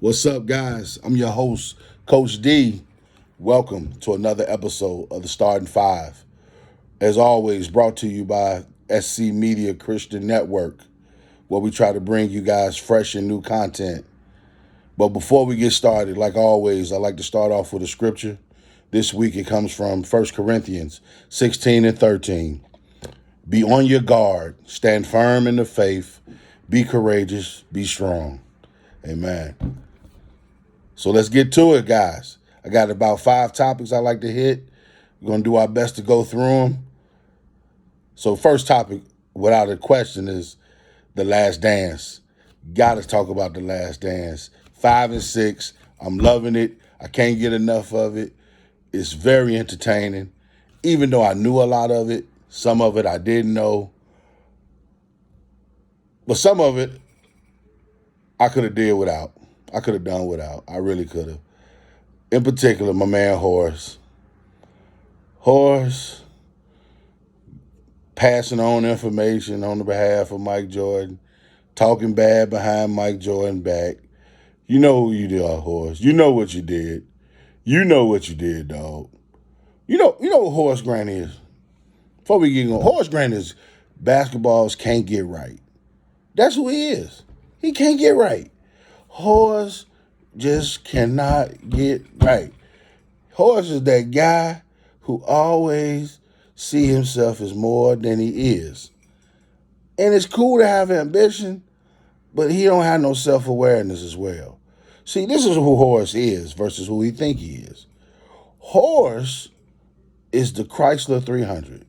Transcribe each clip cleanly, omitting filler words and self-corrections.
What's up, guys? I'm your host, Coach D. Welcome to another episode of the Starting Five. As always, brought to you by SC Media Christian Network, where we try to bring you guys fresh and new content. But before we get started, like always, I like to start off with a scripture. This week it comes from 1 Corinthians 16 and 13. Be on your guard, stand firm in the faith, be courageous, be strong. Amen. So let's get to it, guys. I got about 5 topics I like to hit. We're going to do our best to go through them. So first topic, without a question, is The Last Dance. Got to talk about The Last Dance. 5 and 6. I'm loving it. I can't get enough of it. It's very entertaining. Even though I knew a lot of it, some of it I didn't know. But some of it I could have did without. I could have done without. I really could have. In particular, my man Horace. Horace passing on information on the behalf of Mike Jordan, talking bad behind Mike Jordan back. You know who you did, Horace. You know what you did. You know what you did, dog. You know what Horace Grant is. Before we get going, Horace Grant is basketballs can't get right. That's who he is. He can't get right. Horace just cannot get right. Horace is that guy who always see himself as more than he is. And it's cool to have ambition, but he don't have no self-awareness as well. See, this is who Horace is versus who he think he is. Horace is the Chrysler 300.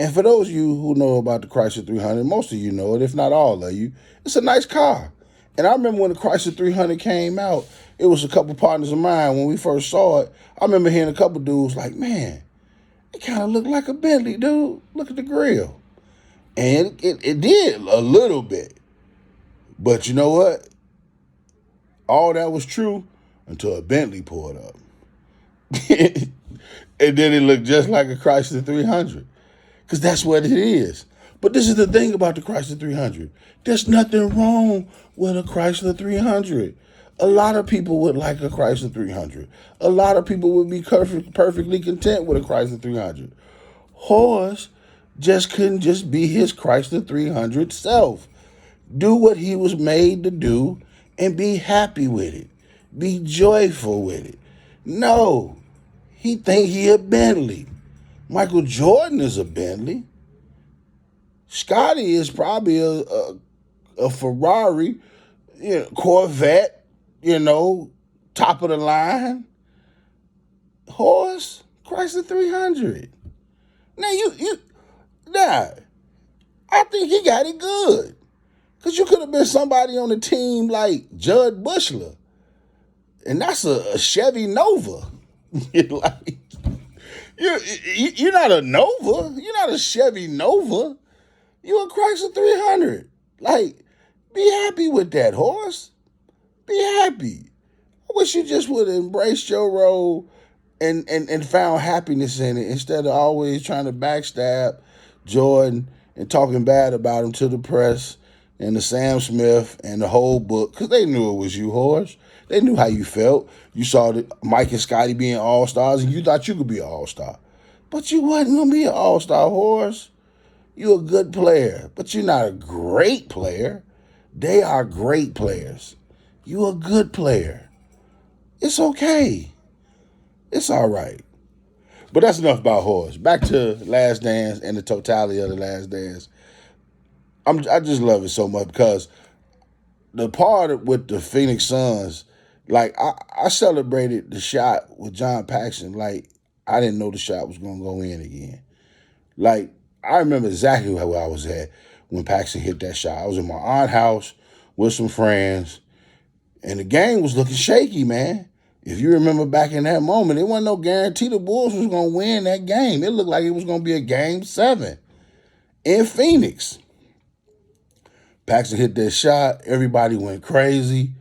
And for those of you who know about the Chrysler 300, most of you know it, if not all of you, it's a nice car. And I remember when the Chrysler 300 came out, it was a couple partners of mine when we first saw it. I remember hearing a couple dudes like, man, it kind of looked like a Bentley, dude. Look at the grill. And it did a little bit. But you know what? All that was true until a Bentley pulled up. And then it looked just like a Chrysler 300. Because that's what it is. But this is the thing about the Chrysler 300. There's nothing wrong with a Chrysler 300. A lot of people would like a Chrysler 300. A lot of people would be perfectly content with a Chrysler 300. Horace just couldn't just be his Chrysler 300 self. Do what he was made to do and be happy with it. Be joyful with it. No, he think he a Bentley. Michael Jordan is a Bentley. Scotty is probably a Ferrari, Corvette, top of the line. Horace, Chrysler 300. Now, I think he got it good. Because you could have been somebody on the team like Judd Bushler. And that's a Chevy Nova. You're not a Nova. You're not a Chevy Nova. You're a Chrysler 300. Be happy with that, Horace. Be happy. I wish you just would have embraced your role and found happiness in it instead of always trying to backstab Jordan and talking bad about him to the press and the Sam Smith and the whole book. Because they knew it was you, Horace. They knew how you felt. You saw Mike and Scotty being all-stars, and you thought you could be an all-star. But you wasn't going to be an all-star, Horace. You're a good player, but you're not a great player. They are great players. You're a good player. It's okay. It's all right. But that's enough about Horace. Back to Last Dance and the totality of the Last Dance. I just love it so much because the part with the Phoenix Suns, I celebrated the shot with John Paxson like I didn't know the shot was going to go in again. I remember exactly where I was at when Paxson hit that shot. I was in my aunt's house with some friends, and the game was looking shaky, man. If you remember back in that moment, it wasn't no guarantee the Bulls was going to win that game. It looked like it was going to be a Game 7 in Phoenix. Paxson hit that shot. Everybody went crazy.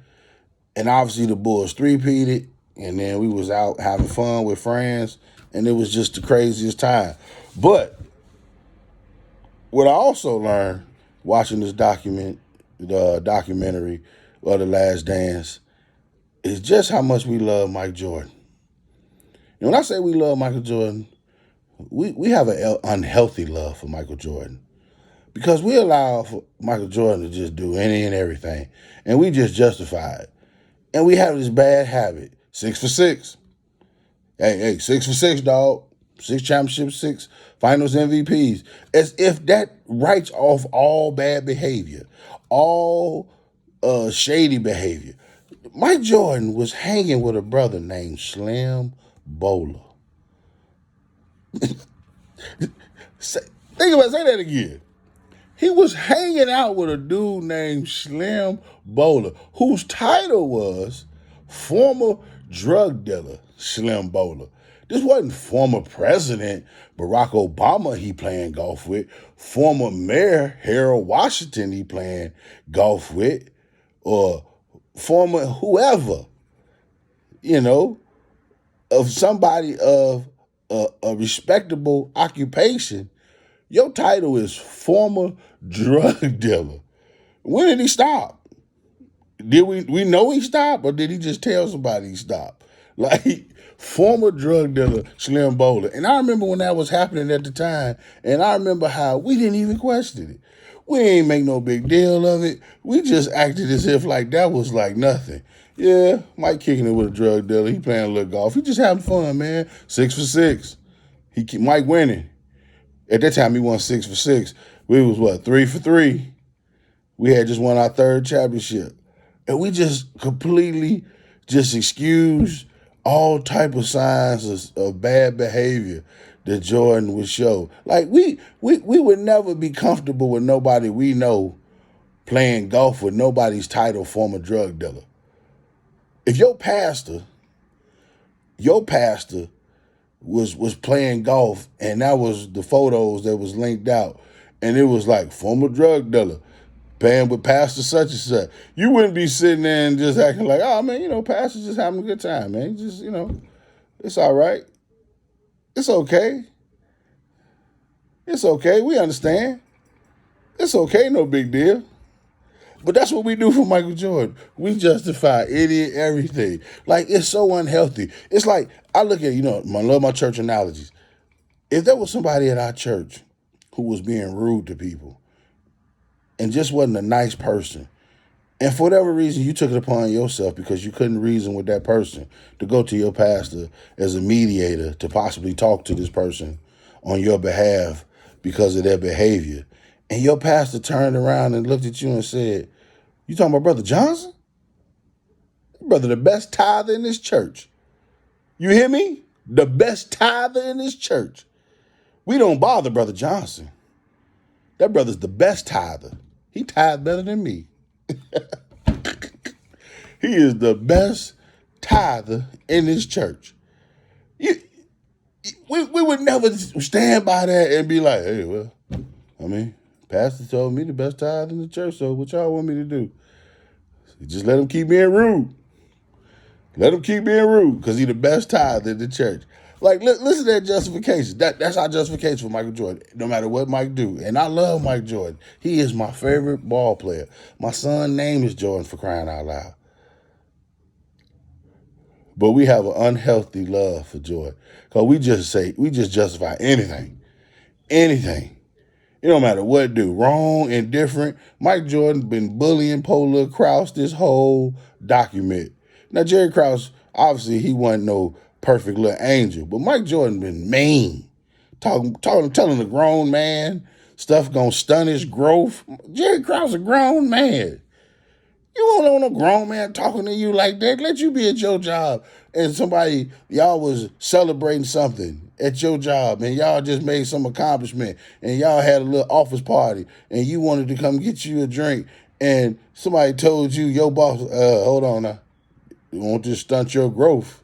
And obviously the Bulls three-peated. And then we was out having fun with friends. And it was just the craziest time. But what I also learned watching this documentary or The Last Dance is just how much we love Mike Jordan. And when I say we love Michael Jordan, we have an unhealthy love for Michael Jordan because we allow for Michael Jordan to just do any and everything, and we just justify it. And we have this bad habit: 6 for 6. Hey, 6 for 6, dog. 6 championships, 6 finals MVPs. As if that writes off all bad behavior, all shady behavior. Mike Jordan was hanging with a brother named Slim Bowler. Say that again. He was hanging out with a dude named Slim Bowler, whose title was former drug dealer Slim Bowler. This wasn't former President Barack Obama he playing golf with, former Mayor Harold Washington he playing golf with, or former whoever, of somebody of a respectable occupation. Your title is former drug dealer. When did he stop? Did we know he stopped, or did he just tell somebody he stopped? Like, former drug dealer Slim Bowler. And I remember when that was happening at the time, and I remember how we didn't even question it. We ain't make no big deal of it. We just acted as if like that was like nothing. Yeah, Mike kicking it with a drug dealer. He playing a little golf. He just having fun, man. 6 for 6. Mike winning. At that time, he won 6 for 6. We was 3 for 3. We had just won our 3rd championship. And we just completely just excused all type of signs of bad behavior that Jordan would show. Like, we would never be comfortable with nobody we know playing golf with nobody's title former drug dealer. If your pastor was playing golf, and that was the photos that was linked out, and it was like former drug dealer playing with pastor such and such, you wouldn't be sitting there and just acting like, oh man, pastor's just having a good time, man. Just, it's all right. It's okay. It's okay. We understand. It's okay. No big deal. But that's what we do for Michael Jordan. We justify everything. Like, it's so unhealthy. It's like, I look at, I love my church analogies. If there was somebody at our church who was being rude to people and just wasn't a nice person, and for whatever reason you took it upon yourself because you couldn't reason with that person to go to your pastor as a mediator to possibly talk to this person on your behalf because of their behavior, and your pastor turned around and looked at you and said, you talking about Brother Johnson? Brother, the best tither in this church. You hear me? The best tither in this church. We don't bother Brother Johnson. That brother's the best tither. He tithe better than me. He is the best tither in this church. We would never stand by that and be like, hey, well, pastor told me the best tithe in the church, so what y'all want me to do? Just let him keep being rude. Let him keep being rude because he's the best tithe in the church. Like, listen to that justification. That's our justification for Michael Jordan, no matter what Mike do. And I love Mike Jordan. He is my favorite ball player. My son's name is Jordan, for crying out loud. But we have an unhealthy love for Jordan because we just justify anything. Anything. It don't matter what do. Wrong, indifferent. Mike Jordan been bullying Paul Krause this whole document. Now, Jerry Krause, obviously, he wasn't no perfect little angel, but Mike Jordan been mean. Telling the grown man stuff gonna stun his growth. Jerry Krause a grown man. You won't want a grown man talking to you like that. Let you be at your job and y'all was celebrating something at your job and y'all just made some accomplishment and y'all had a little office party and you wanted to come get you a drink and somebody told you, your boss, hold on now, you won't just stunt your growth.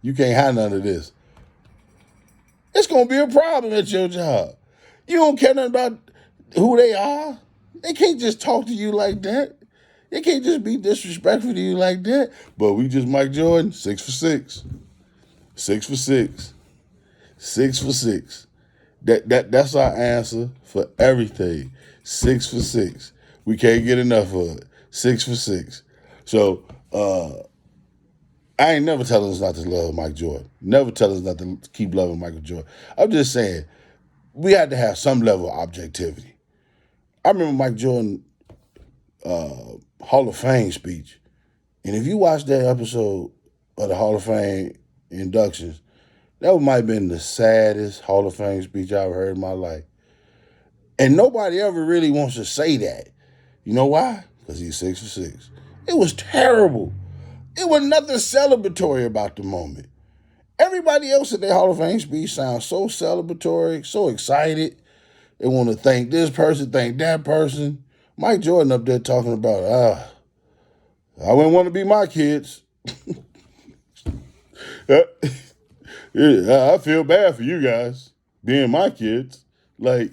You can't have none of this. It's going to be a problem at your job. You don't care nothing about who they are. They can't just talk to you like that. They can't just be disrespectful to you like that. But we just Mike Jordan, 6 for 6. 6 for 6. 6 for 6. That's our answer for everything. 6 for 6. We can't get enough of it. 6 for 6. So I ain't never telling us not to love Mike Jordan. Never telling us not to keep loving Michael Jordan. I'm just saying we had to have some level of objectivity. I remember Mike Jordan Hall of Fame speech, and if you watch that episode of the Hall of Fame inductions, that might have been the saddest Hall of Fame speech I've ever heard in my life. And nobody ever really wants to say that. You know why? Because he's 6 for 6. It was terrible. It was nothing celebratory about the moment. Everybody else at their Hall of Fame speech sounds so celebratory, so excited. They want to thank this person, thank that person. Mike Jordan up there talking about, I wouldn't want to be my kids. Yeah, I feel bad for you guys being my kids. Like,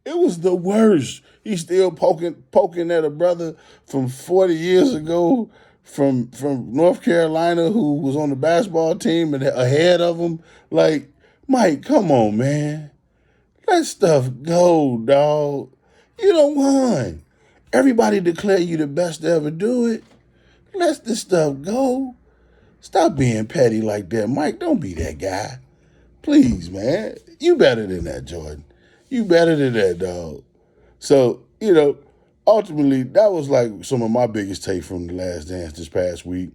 it was the worst. He's still poking at a brother from 40 years ago from North Carolina who was on the basketball team and ahead of him. Like, Mike, come on, man. Let stuff go, dog. You don't won. Everybody declare you the best to ever do it. Let this stuff go. Stop being petty like that. Mike, don't be that guy. Please, man. You better than that, Jordan. You better than that, dog. So, ultimately, that was like some of my biggest take from The Last Dance this past week.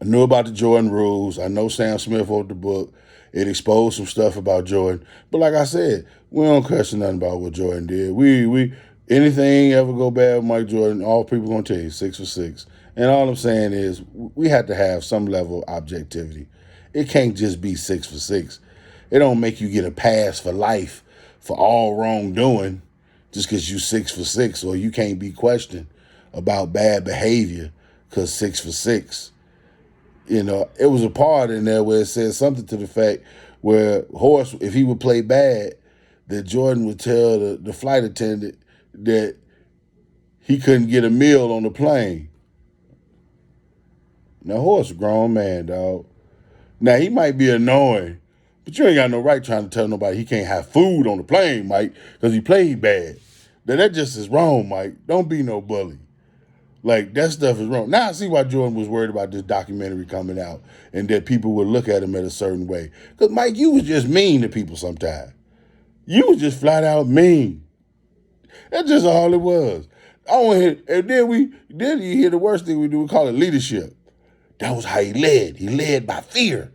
I knew about the Jordan rules. I know Sam Smith wrote the book. It exposed some stuff about Jordan. But like I said, we don't question nothing about what Jordan did. We anything ever go bad with Mike Jordan, all people gonna tell you 6 for 6. And all I'm saying is we have to have some level of objectivity. It can't just be 6 for 6. It don't make you get a pass for life for all wrongdoing just because you 6 for 6, or you can't be questioned about bad behavior because 6 for 6. It was a part in there where it said something to the fact where Horace, if he would play bad, that Jordan would tell the flight attendant that he couldn't get a meal on the plane. Now, Horace a grown man, dog. Now, he might be annoying, but you ain't got no right trying to tell nobody he can't have food on the plane, Mike, because he played bad. Now, that just is wrong, Mike. Don't be no bully. Like, that stuff is wrong. Now I see why Jordan was worried about this documentary coming out and that people would look at him at a certain way. Because, Mike, you was just mean to people sometimes. You was just flat out mean. That's just all it was. I want to hear, and then you hear the worst thing we do, we call it leadership. That was how he led. He led by fear.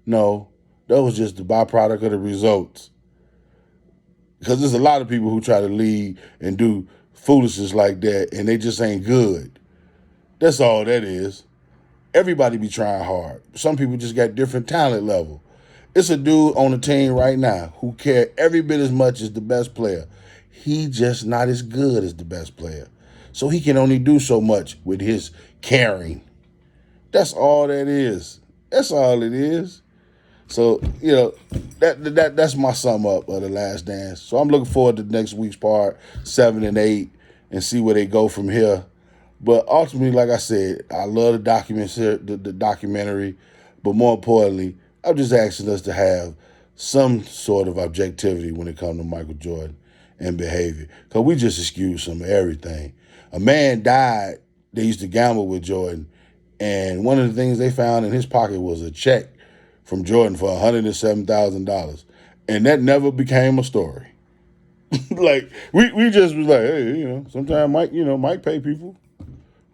No, that was just the byproduct of the results. Because there's a lot of people who try to lead and do foolishness like that, and they just ain't good. That's all that is. Everybody be trying hard. Some people just got different talent level. It's a dude on the team right now who care every bit as much as the best player. He just not as good as the best player. So he can only do so much with his caring. That's all that is. That's all it is. So, that's my sum up of The Last Dance. So I'm looking forward to next week's part 7 and 8 and see where they go from here. But ultimately, like I said, I love the documentary, but more importantly, I'm just asking us to have some sort of objectivity when it comes to Michael Jordan and behavior. Because we just excuse some of everything. A man died, they used to gamble with Jordan, and one of the things they found in his pocket was a check from Jordan for $107,000. And that never became a story. Like, we just was like, hey, sometimes Mike pay people.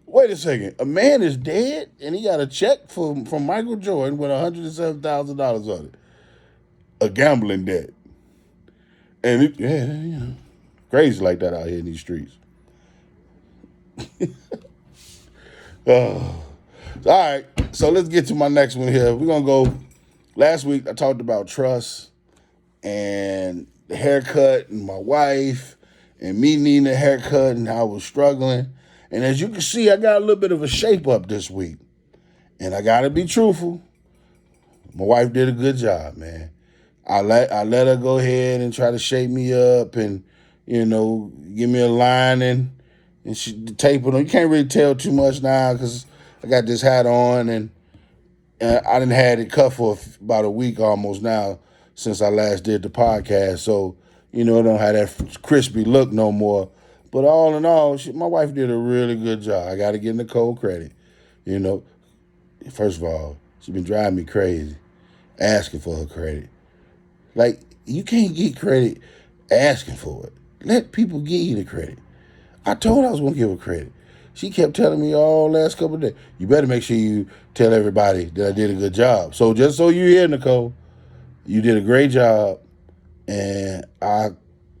Wait a second. A man is dead and he got a check from Michael Jordan with $107,000 on it. A gambling debt. And crazy like that out here in these streets. All right. So let's get to my next one here. We're going to go. Last week I talked about trust and the haircut and my wife and me needing a haircut and how I was struggling. And as you can see, I got a little bit of a shape up this week. And I got to be truthful. My wife did a good job, man. I let her go ahead and try to shape me up and, give me a line and she tape it on. You can't really tell too much now because I got this hat on and I done had it cut for about a week almost now since I last did the podcast. So, it don't have that crispy look no more. But all in all, my wife did a really good job. I got to give Nicole credit. You know, first of all, she's been driving me crazy, asking for her credit. Like, you can't get credit asking for it. Let people give you the credit. I told her I was going to give her credit. She kept telling me all last couple of days, you better make sure you tell everybody that I did a good job. So just so you hear, Nicole, you did a great job, and I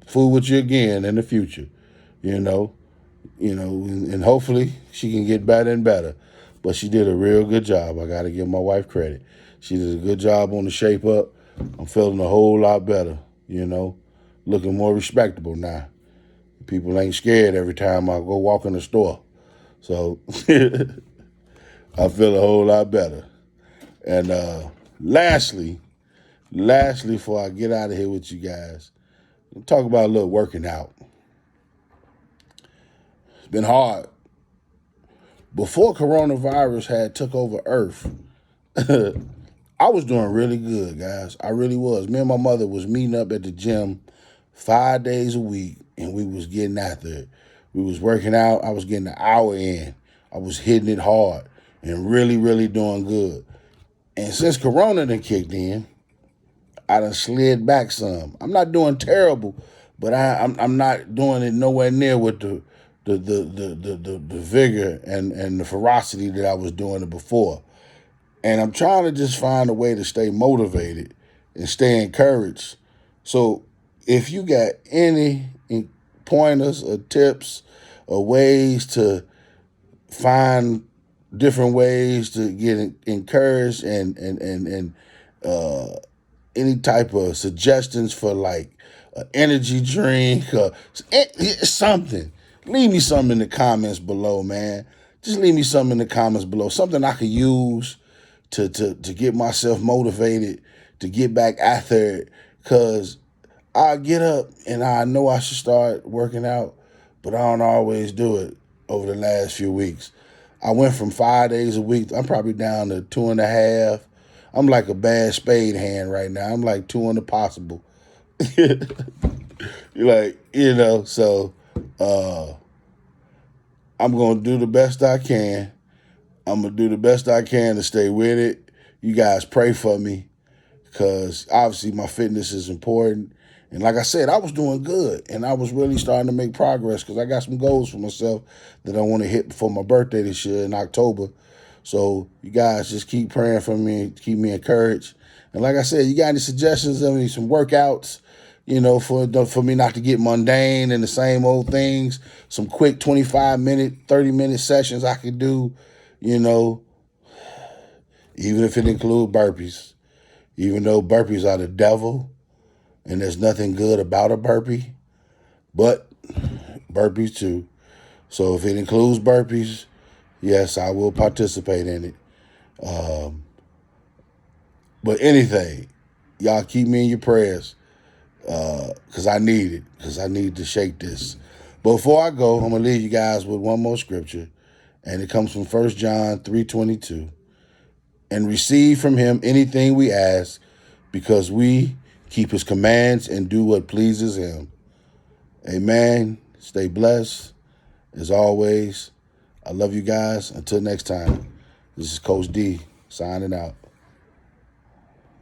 fool with you again in the future, you know, and hopefully she can get better and better. But she did a real good job. I got to give my wife credit. She did a good job on the shape up. I'm feeling a whole lot better, looking more respectable now. People ain't scared every time I go walk in the store. So I feel a whole lot better. And lastly, before I get out of here with you guys, I'll talk about a little working out. It's been hard. Before coronavirus had took over Earth, I was doing really good, guys. I really was. Me and my mother was meeting up at the gym 5 days a week, and we was getting after it. We was working out. I was getting an hour in. I was hitting it hard and really, really doing good. And since Corona done kicked in, I done slid back some. I'm not doing terrible, but I'm not doing it nowhere near with the vigor and the ferocity that I was doing it before. And I'm trying to just find a way to stay motivated and stay encouraged. So if you got any pointers or tips or ways to find different ways to get encouraged and any type of suggestions for like an energy drink or something, leave me something in the comments below, man. Just leave me something in the comments below, something I could use to get myself motivated, to get back after it. Because I get up and I know I should start working out, but I don't always do it over the last few weeks. I went from 5 days a week. I'm probably down to 2.5. I'm like a bad spade hand right now. I'm like 2 under possible. So I'm going to do the best I can. I'm going to do the best I can to stay with it. You guys pray for me because obviously my fitness is important. And like I said, I was doing good, and I was really starting to make progress because I got some goals for myself that I want to hit before my birthday this year in October. So you guys just keep praying for me, keep me encouraged. And like I said, you got any suggestions of some workouts, for me not to get mundane and the same old things, some quick 25-minute, 30-minute sessions I could do, even if it include burpees, even though burpees are the devil and there's nothing good about a burpee, but burpees too. So if it includes burpees, yes, I will participate in it. But anything, y'all keep me in your prayers because I need it, because I need to shake this. But before I go, I'm going to leave you guys with one more scripture, and it comes from 1 John 3:22. And receive from him anything we ask, because we keep his commands and do what pleases him. Amen. Stay blessed. As always, I love you guys. Until next time, this is Coach D signing out.